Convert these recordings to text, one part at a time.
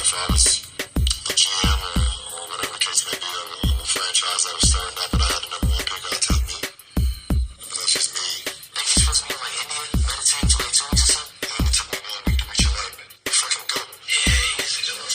if I was the GM or whatever the case may be of a franchise that was starting up and I had the number one pick, I'd take me. But that's just me. And you're supposed to be like India, meditating for like 2 weeks or something? And it took me 1 week to reach your leg. You fucking go. Yeah, he's a good one.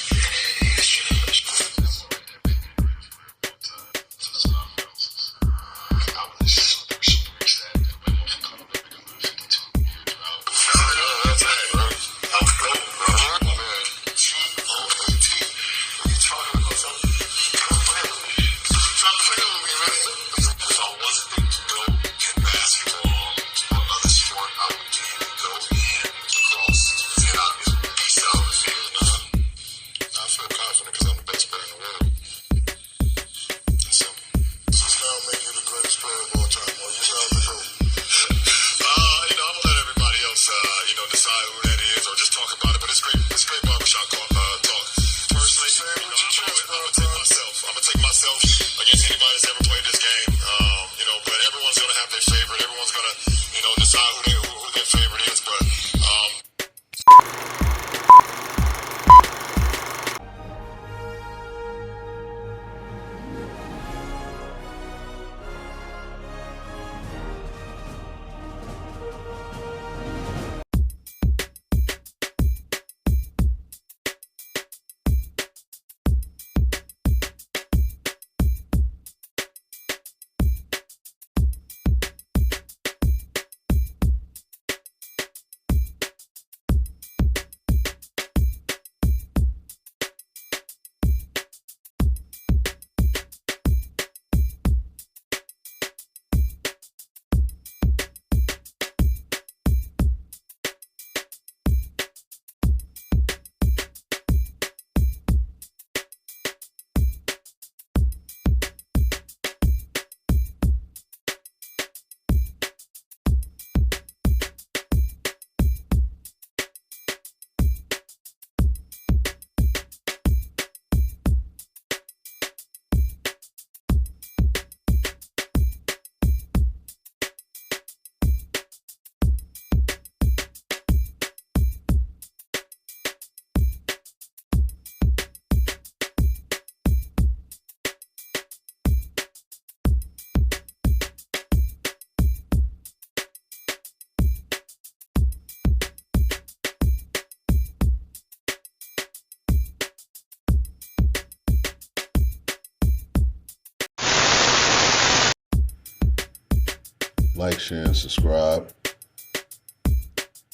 Like, share, and subscribe.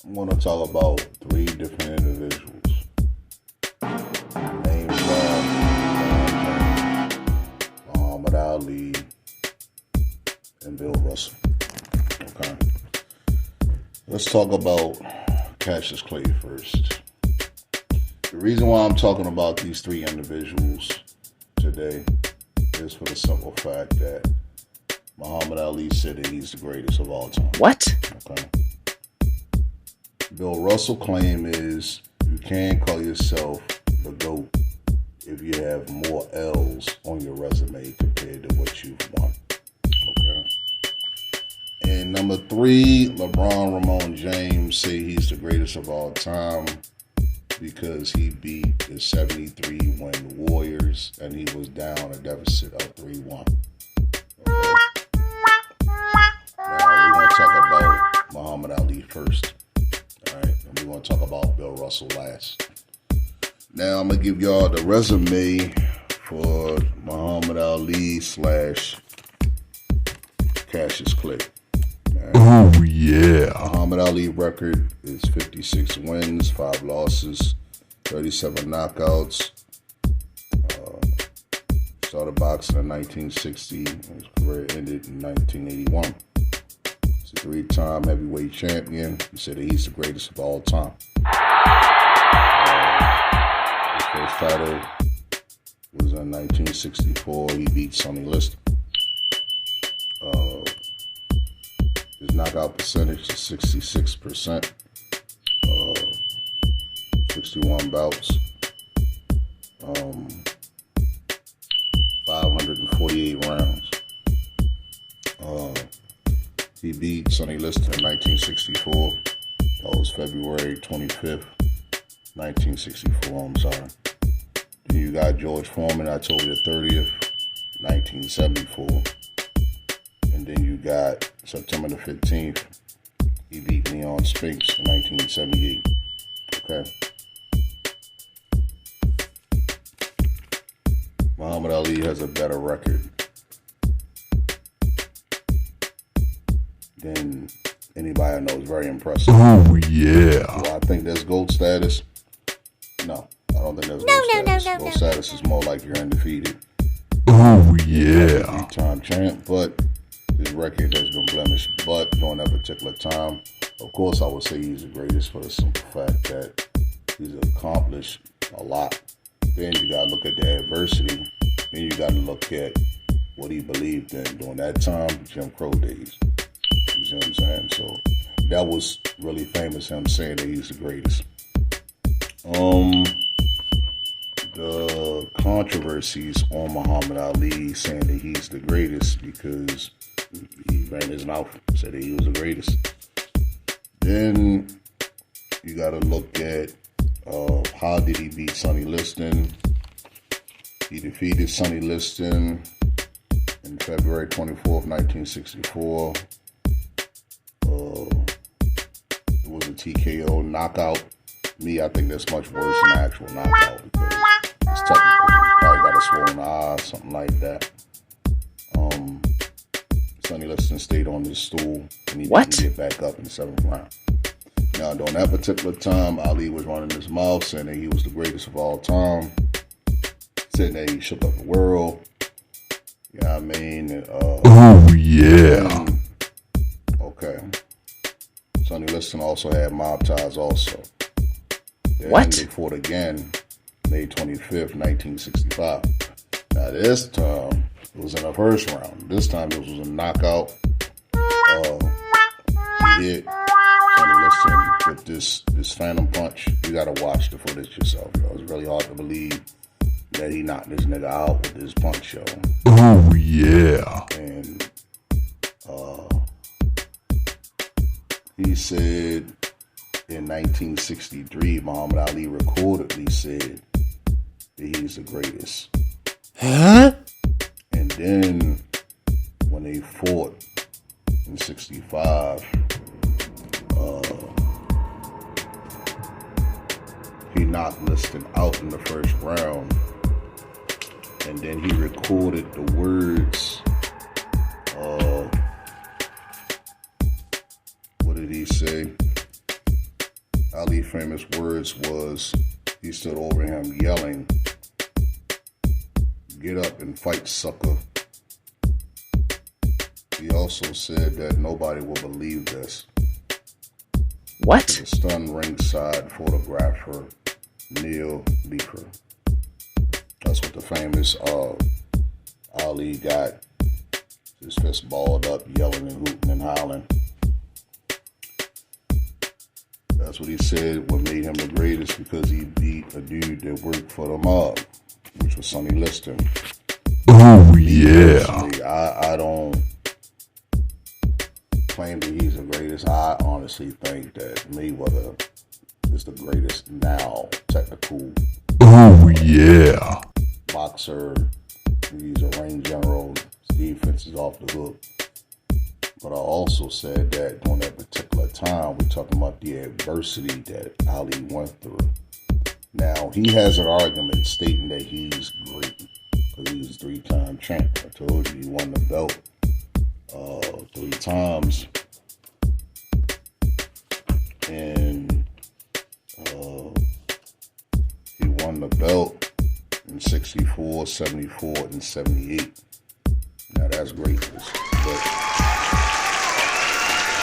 I'm going to talk about 3 different individuals. Names are Muhammad Ali and Bill Russell. Okay. Let's talk about Cassius Clay first. The reason why I'm talking about these 3 individuals today is for the simple fact that Muhammad Ali said that he's the greatest of all time. What? Okay. Bill Russell's claim is you can't call yourself the GOAT if you have more L's on your resume compared to what you've won. Okay. And number 3, LeBron James say he's the greatest of all time because he beat the 73-win Warriors and he was down a deficit of 3-1. Okay. Now, we're going to talk about Muhammad Ali first. All right. And we're going to talk about Bill Russell last. Now, I'm going to give y'all the resume for Muhammad Ali / Cassius Clay. Right. Oh, yeah. Muhammad Ali record is 56 wins, 5 losses, 37 knockouts. Started boxing in 1960. His career ended in 1981. He's a 3-time heavyweight champion. He said that he's the greatest of all time. His first title was in 1964. He beat Sonny Liston. His knockout percentage is 66%. 61 bouts. 548 rounds. He beat Sonny Liston in 1964. That was February 25th, 1964, I'm sorry. Then you got George Foreman, October the 30th, 1974. And then you got September the 15th, he beat Leon Spinks in 1978. Okay. Muhammad Ali has a better record than anybody I know. Is very impressive. Oh, yeah. Do I think there's GOAT status? No, I don't think there's GOAT status. GOAT status is more like you're undefeated. Oh, yeah. Three-time champ, but his record has been blemished. But during that particular time, of course, I would say he's the greatest for the simple fact that he's accomplished a lot. Then you gotta look at the adversity. Then you gotta look at what he believed in during that time, Jim Crow days. You see what I'm saying? So that was really famous, him saying that he's the greatest. The controversies on Muhammad Ali saying that he's the greatest because he ran his mouth, said that he was the greatest. Then you gotta look at how did he beat Sonny Liston? He defeated Sonny Liston in February 24th, 1964. It was a TKO knockout. Me, I think that's much worse than an actual knockout because it's technical. He probably got a swollen eye, something like that. Sonny Liston stayed on his stool and he didn't get back up in the 7th round. Now, during that particular time, Ali was running his mouth, saying that he was the greatest of all time, saying that he shook up the world. You know what I mean? Oh, yeah. Okay. Sonny Liston also had mob ties also. Then they fought again, May 25th, 1965. Now, this time, it was in the first round. This time, it was a knockout. He hit Sonny Liston with this phantom punch. You gotta watch the footage yourself, yo. It's really hard to believe that he knocked this nigga out with his punch, yo. Oh, yeah. And he said in 1963, Muhammad Ali reportedly said that he's the greatest. Huh? And then when they fought in 65, he knocked Liston out in the first round, and then he recorded the words of, what did he say? Ali's famous words was, he stood over him yelling, "Get up and fight, sucker." He also said that nobody will believe this. What? The stunned ringside photographer Neil Leifer. That's what the famous Ali got. His fist balled up, yelling and hooting and howling. That's what he said what made him the greatest, because he beat a dude that worked for the mob, which was Sonny Liston. Oh, yeah. I don't claim that he's the greatest. I honestly think that Mayweather is the greatest now. Technical. Oh, yeah. Boxer. He's a ring general. His defense is off the hook. But I also said that during that particular time, we're talking about the adversity that Ali went through. Now, he has an argument stating that he's great because he's a 3-time champ. I told you he won the belt 3 times. And he won the belt in 64, 74, and 78. Now, that's greatness. But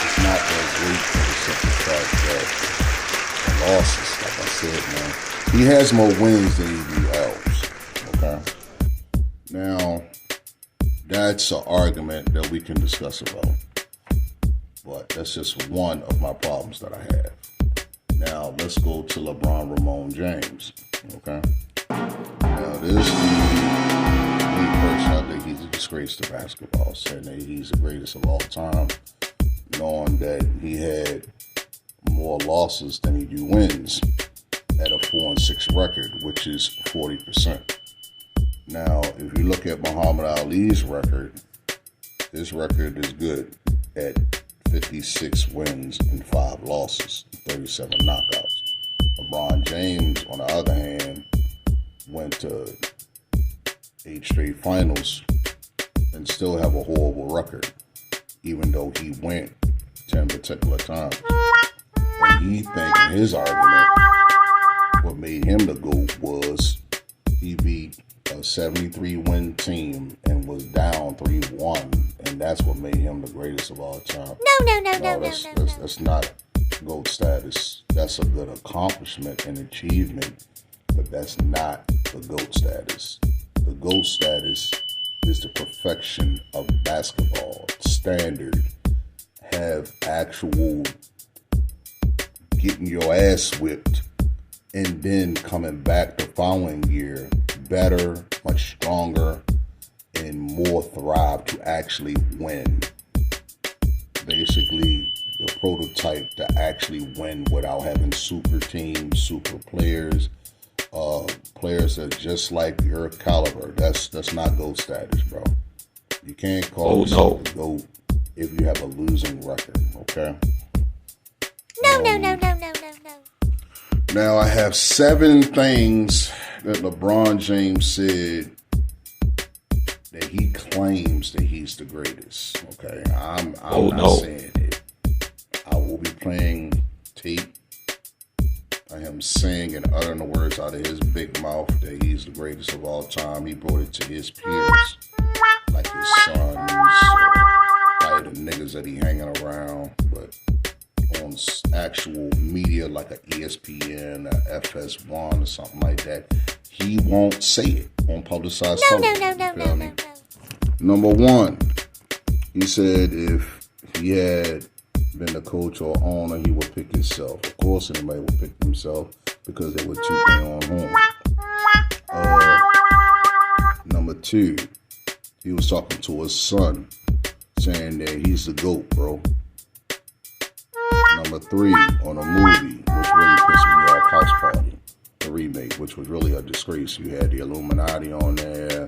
it's not that great for the simple fact that the losses, like I said, man, he has more wins than he do L's. Okay? Now, that's an argument that we can discuss about. But that's just one of my problems that I have. Now, let's go to LeBron Ramon James. Okay? Now, this me personally, I think he's a disgrace to basketball, saying that he's the greatest of all time, knowing that he had more losses than he do wins. at a 4-6 record, which is 40%. Now, if you look at Muhammad Ali's record, his record is good at 56 wins and 5 losses, 37 knockouts. LeBron James, on the other hand, went to 8 straight finals and still have a horrible record, even though he went 10 particular times. And he think in his argument, what made him the GOAT was he beat a 73-win team and was down 3-1, and that's what made him the greatest of all time. No, that's not GOAT status. That's a good accomplishment and achievement, but that's not the GOAT status. The GOAT status is the perfection of basketball. Standard, have actual getting your ass whipped and then coming back the following year better, much stronger, and more thrive to actually win. Basically, the prototype to actually win without having super teams, super players, players that are just like your caliber. That's not GOAT status, bro. You can't call yourself a GOAT if you have a losing record, okay? No. Now, I have 7 things that LeBron James said that he claims that he's the greatest, okay? I'm not saying it. I will be playing tape of him saying and uttering the words out of his big mouth that he's the greatest of all time. He brought it to his peers, like his sons, like the niggas that he hanging around, but on actual media like a ESPN, a FS1 or something like that, he won't say it on publicized television. No. Number 1, he said if he had been the coach or owner, he would pick himself. Of course, anybody would pick himself because they would toot their own horn. Number 2, he was talking to his son, saying that he's the GOAT, bro. Number 3, on a movie, which really pissed me off, House Party, the remake, which was really a disgrace. You had the Illuminati on there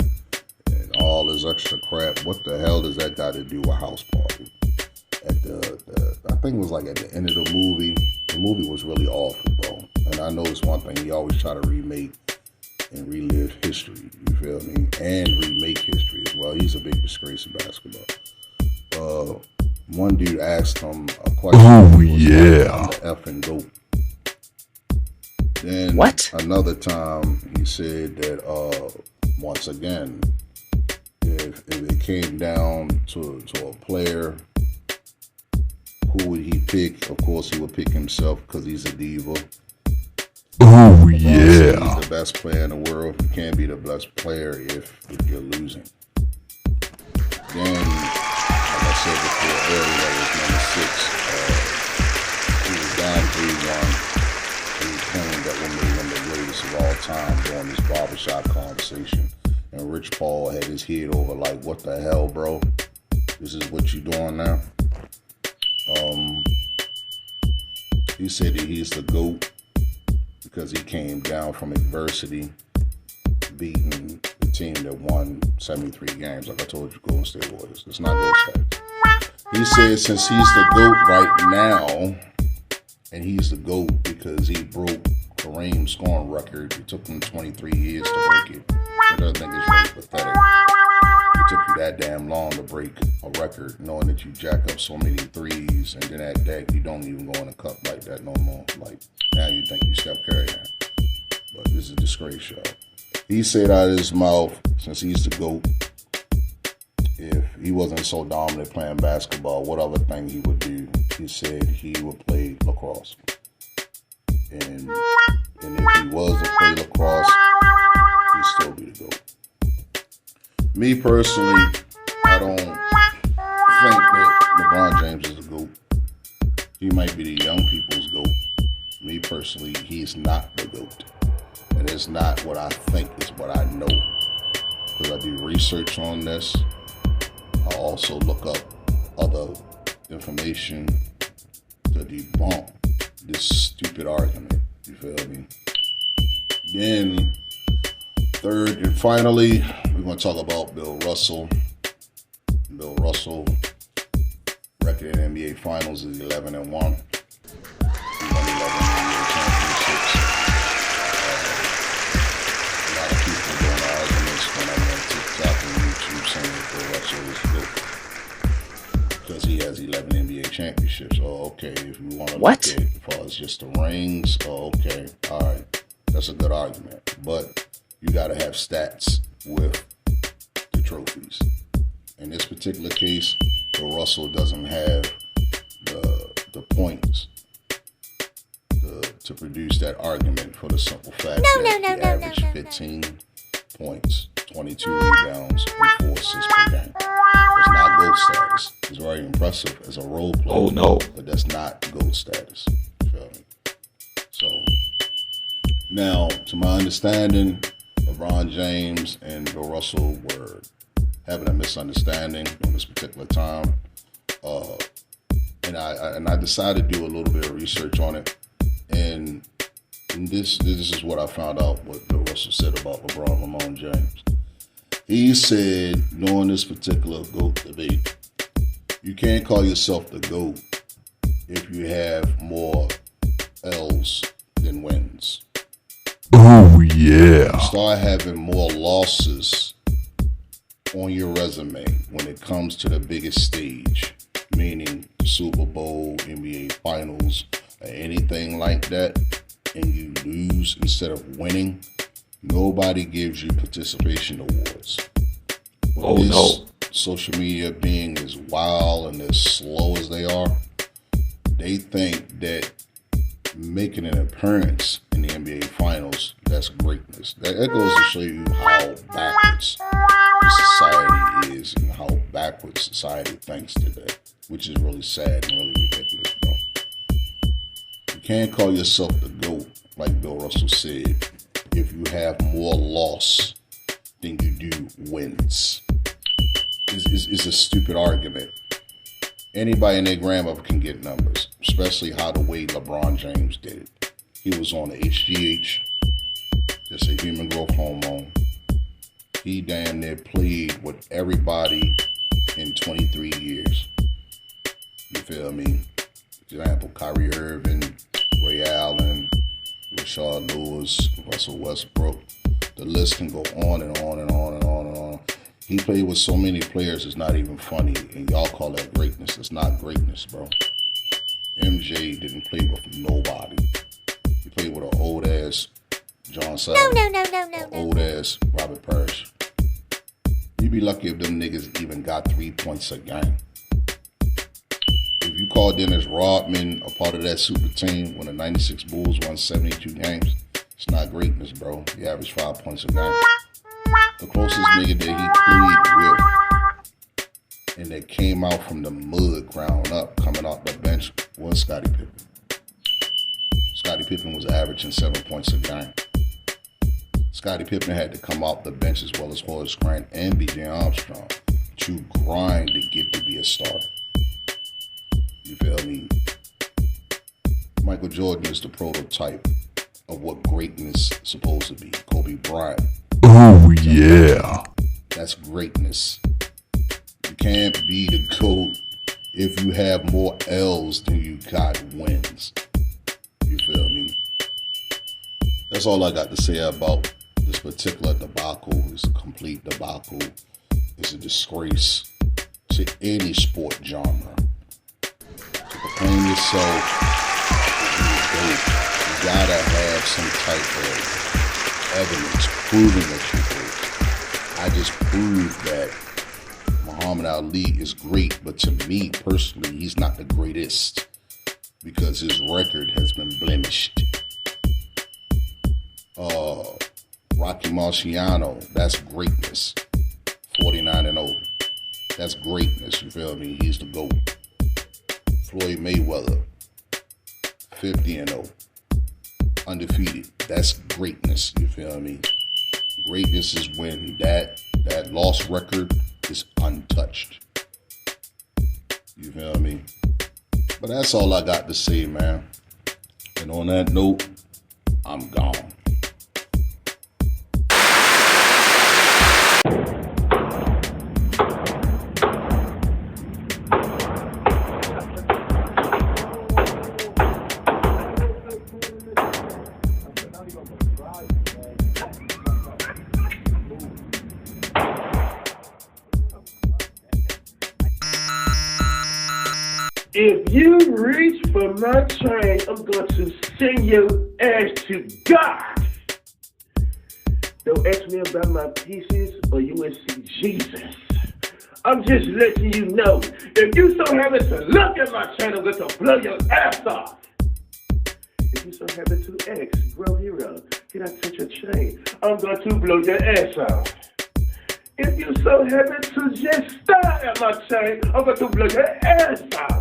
and all this extra crap. What the hell does that got to do with House Party? I think it was like at the end of the movie was really awful, bro. And I know it's one thing, he always try to remake and relive history, you feel me? And remake history as well. He's a big disgrace in basketball. One dude asked him a question. Oh, yeah. I'm the effing GOAT. Then what? Another time he said that once again, if it came down to a player, who would he pick? Of course, he would pick himself because he's a diva. Oh, He's yeah. the best player in the world. You can't be the best player if you're losing. Then, like I said before earlier, that was number 6. He was down 3-1. He claimed that what made him the greatest of all time during this barbershop conversation. And Rich Paul had his head over like, what the hell, bro? This is what you doing now? He said that he's the GOAT because he came down from adversity, beating the team that won 73 games. Like I told you, Golden State Warriors. It's not GOAT status. He said since he's the GOAT right now, and he's the GOAT because he broke Kareem's scoring record. It took him 23 years to break it. I think it's really pathetic. It took you that damn long to break a record, knowing that you jack up so many threes, and then at that you don't even go in a cup like that no more. Like now you think you Steph Curry now, but this is a disgrace, y'all. He said out of his mouth, since he's the GOAT, if he wasn't so dominant playing basketball, what other thing he would do? He said he would play lacrosse, and if he was to play lacrosse, he'd still be the GOAT. Me personally, I don't think that LeBron James is a GOAT. He might be the young people's GOAT. Me personally, he's not the GOAT. And it's not what I think, it's what I know. Because I do research on this. I also look up other information to debunk this stupid argument. You feel me? Then, third and finally, we're going to talk about Bill Russell. Bill Russell, record in NBA Finals is 11-1. He won 11 NBA championships. A lot of people doing arguments when I'm on TikTok and YouTube saying that Bill Russell is good because he has 11 NBA championships. Oh, okay. If you want to look at it as far as just the rings, oh, okay. All right. That's a good argument. But you got to have stats with the trophies. In this particular case, Bill Russell doesn't have the points to produce that argument for the simple fact that he averaged 15 points, 22 rebounds, and 4 assists per game. That's not GOAT status. It's very impressive as a role player. Oh, no. But that's not GOAT status. You feel me? So, now, to my understanding, LeBron James and Bill Russell were having a misunderstanding on this particular time. And I decided to do a little bit of research on it. And this is what I found out what Bill Russell said about LeBron James. He said during this particular GOAT debate, you can't call yourself the GOAT if you have more L's than wins. Oh, yeah. Start having more losses on your resume when it comes to the biggest stage, meaning the Super Bowl, NBA Finals, or anything like that, and you lose instead of winning, nobody gives you participation awards. With this social media being as wild and as slow as they are, they think that making an appearance in the NBA Finals, that's greatness. That goes to show you how backwards society is and how backwards society thinks today, which is really sad and really ridiculous, bro. You can't call yourself the GOAT, like Bill Russell said, if you have more loss than you do wins. It's a stupid argument. Anybody and their grandmother can get numbers, especially how the way LeBron James did it. He was on the HGH, just a human growth hormone. He damn near played with everybody in 23 years. You feel me? Example, Kyrie Irving, Ray Allen, Rashard Lewis, Russell Westbrook. The list can go on and on and on and on and on. He played with so many players, it's not even funny. And y'all call that greatness. It's not greatness, bro. MJ didn't play with nobody. He played with an old-ass John Savage. No. Old-ass Robert Parrish. You'd be lucky if them niggas even got 3 points a game. If you call Dennis Rodman a part of that super team when the 96 Bulls won 72 games, it's not greatness, bro. He averaged 5 points a game. The closest nigga that he played with and that came out from the mud ground up, coming off the bench, was Scottie Pippen. Scottie Pippen was averaging 7 points a game. Scottie Pippen had to come off the bench as well as Horace Grant and B.J. Armstrong to grind to get to be a starter. You feel me? Michael Jordan is the prototype of what greatness is supposed to be. Kobe Bryant. Oh, yeah. That's greatness. You can't be the GOAT if you have more L's than you got wins. You feel me? That's all I got to say about this particular debacle. It's a complete debacle. It's a disgrace to any sport genre. To proclaim yourself as the GOAT, you gotta have some type of evidence proving that you're great. I just proved that Muhammad Ali is great, but to me personally, he's not the greatest because his record has been blemished. Rocky Marciano, that's greatness. 49-0. That's greatness, you feel me? He's the GOAT. Floyd Mayweather, 50-0. Undefeated. That's greatness, you feel me? Greatness is when that lost record is untouched. You feel me? But that's all I got to say, man. And on that note, I'm gone. If you reach for my chain, I'm going to send your ass to God. Don't ask me about my pieces or you will see Jesus. I'm just letting you know, if you so happen to look at my chain, I'm going to blow your ass off. If you so happen to ask, bro hero, can I touch your chain? I'm going to blow your ass off. If you so happen to just stare at my chain, I'm going to blow your ass off.